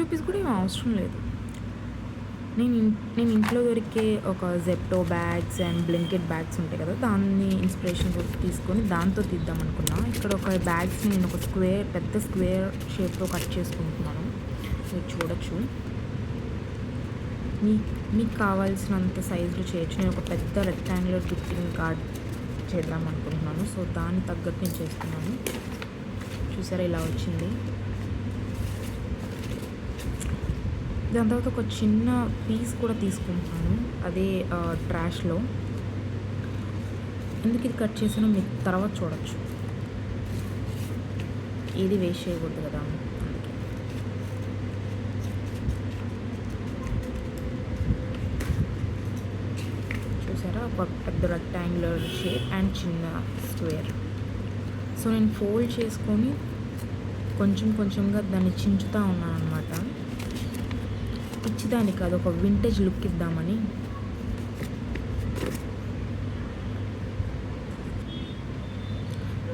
Rupees కూడా ఏం అవసరం లేదు. నేను ఇంట్లో దొరికే ఒక Zepto bags and Blinkit bags ఉంటాయి కదా, దాన్ని ఇన్స్పిరేషన్ తీసుకొని దాంతో తీద్దాం అనుకున్నా. ఇక్కడ ఒక బ్యాగ్స్ని నేను ఒక పెద్ద స్క్వేర్ షేప్లో కట్ చేసుకుంటున్నాను. మీరు చూడొచ్చు. మీకు కావాల్సినంత సైజులో చేయొచ్చు. నేను ఒక పెద్ద రెక్టాంగులర్ గ్రీటింగ్ కార్డ్ చేద్దాం అనుకుంటున్నాను. సో దానికి తగ్గట్టు నేను చేస్తున్నాను. చూసారా ఇలా వచ్చింది. దాని తర్వాత ఒక చిన్న పీస్ కూడా తీసుకుంటున్నాను, అదే ట్రాష్లో. ఎందుకు ఇది కట్ చేసానో మీకు తర్వాత చూడొచ్చు. ఏది వేస్ట్ చేయకూడదు కదా, అందుకే. చూసారా, ఒక పెద్ద రెక్టాంగులర్ షేప్ అండ్ చిన్న స్క్వేర్. సో నేను ఫోల్డ్ చేసుకొని కొంచెం కొంచెంగా దాన్ని చించుతూ ఉన్నాను అనమాట. పిచ్చిదాన్ని కాదు, ఒక వింటేజ్ లుక్ ఇద్దామని.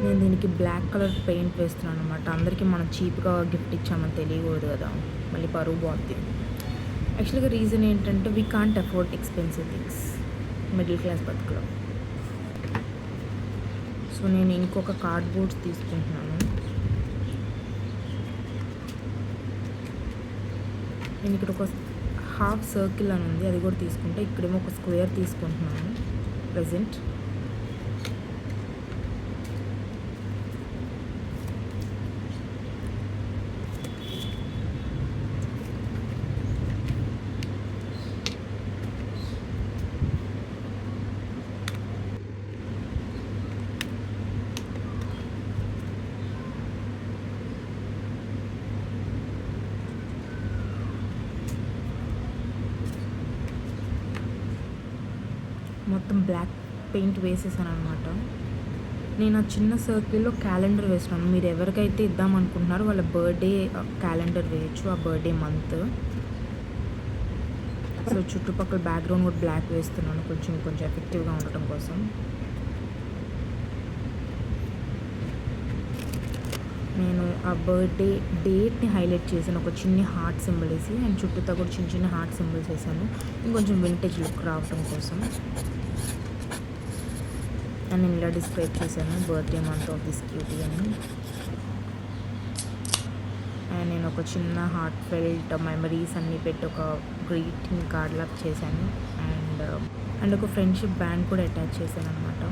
నేను దీనికి బ్లాక్ కలర్ పెయింట్ వేస్తున్నాను అనమాట. అందరికీ మనం చీప్గా గిఫ్ట్ ఇచ్చామని తెలియకూడదు కదా, మళ్ళీ పరువు బాగుంది. యాక్చువల్గా రీజన్ ఏంటంటే we can't afford expensive things middle class బతుకులో. సో నేను ఇంకొక కార్డ్బోర్డ్స్ తీసుకుంటున్నాను. నేను ఇక్కడ ఒక హాఫ్ సర్కిల్ అని ఉంది, అది కూడా తీసుకుంటే. ఇక్కడేమో ఒక స్క్వేర్ తీసుకుంటున్నాను ప్రజెంట్. మొత్తం బ్లాక్ పెయింట్ వేసేసాను అనమాట. నేను ఆ చిన్న సర్కిల్లో క్యాలెండర్ వేసినాను. మీరు ఎవరికైతే ఇద్దాం అనుకుంటున్నారో వాళ్ళ బర్త్డే క్యాలెండర్ వేయచ్చు, ఆ బర్త్డే మంత్. సో చుట్టుపక్కల బ్యాక్గ్రౌండ్ కూడా బ్లాక్ వేస్తున్నాను, కొంచెం ఎఫెక్టివ్గా ఉండటం కోసం. నేను ఆ బర్త్డే డేట్ని హైలైట్ చేశాను, ఒక చిన్న హార్ట్ సింబల్ వేసి. అండ్ చుట్టూతో కూడా చిన్న హార్ట్ సింబల్స్ వేసాను, ఇంకొంచెం వింటేజ్ లుక్ రావడం కోసం. అండ్ నేను ఇలా డిస్క్రైబ్ చేశాను, birthday month of this cutie అని. అండ్ నేను ఒక చిన్న హార్ట్ ఫెల్ట్ మెమరీస్ అన్నీ పెట్టి ఒక గ్రీటింగ్ కార్డ్ లాగా చేశాను. అండ్ ఒక ఫ్రెండ్షిప్ బ్యాండ్ కూడా అటాచ్ చేశాను అనమాట.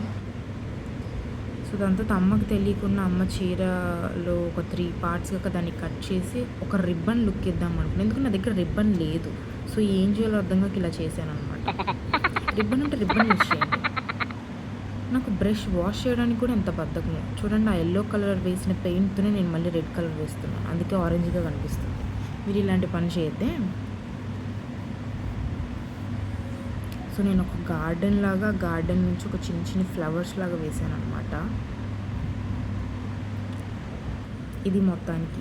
సో దాంతో అమ్మకి తెలియకుండా అమ్మ చీరలో ఒక 3 పార్ట్స్గా దాన్ని కట్ చేసి ఒక రిబ్బన్ లుక్ ఇద్దాం అనుకున్నాను. ఎందుకంటే నా దగ్గర రిబ్బన్ లేదు. సో ఏం చేయాలో అర్థంగా ఇలా చేశాను అనమాట. రిబ్బన్ అంటే రిబ్బన్ యూజ్ చేయండి. నాకు బ్రష్ వాష్ చేయడానికి కూడా ఎంత బద్ధకము. చూడండి, ఆ ఎల్లో కలర్ వేసిన పెయింట్తోనే నేను మళ్ళీ రెడ్ కలర్ వేస్తున్నాను, అందుకే ఆరెంజ్గా కనిపిస్తుంది. మీరు ఇలాంటి పని చేయొద్దే. సో నేను ఒక గార్డెన్ నుంచి ఒక చిన్న ఫ్లవర్స్ లాగా వేసాను అనమాట. ఇది మొత్తానికి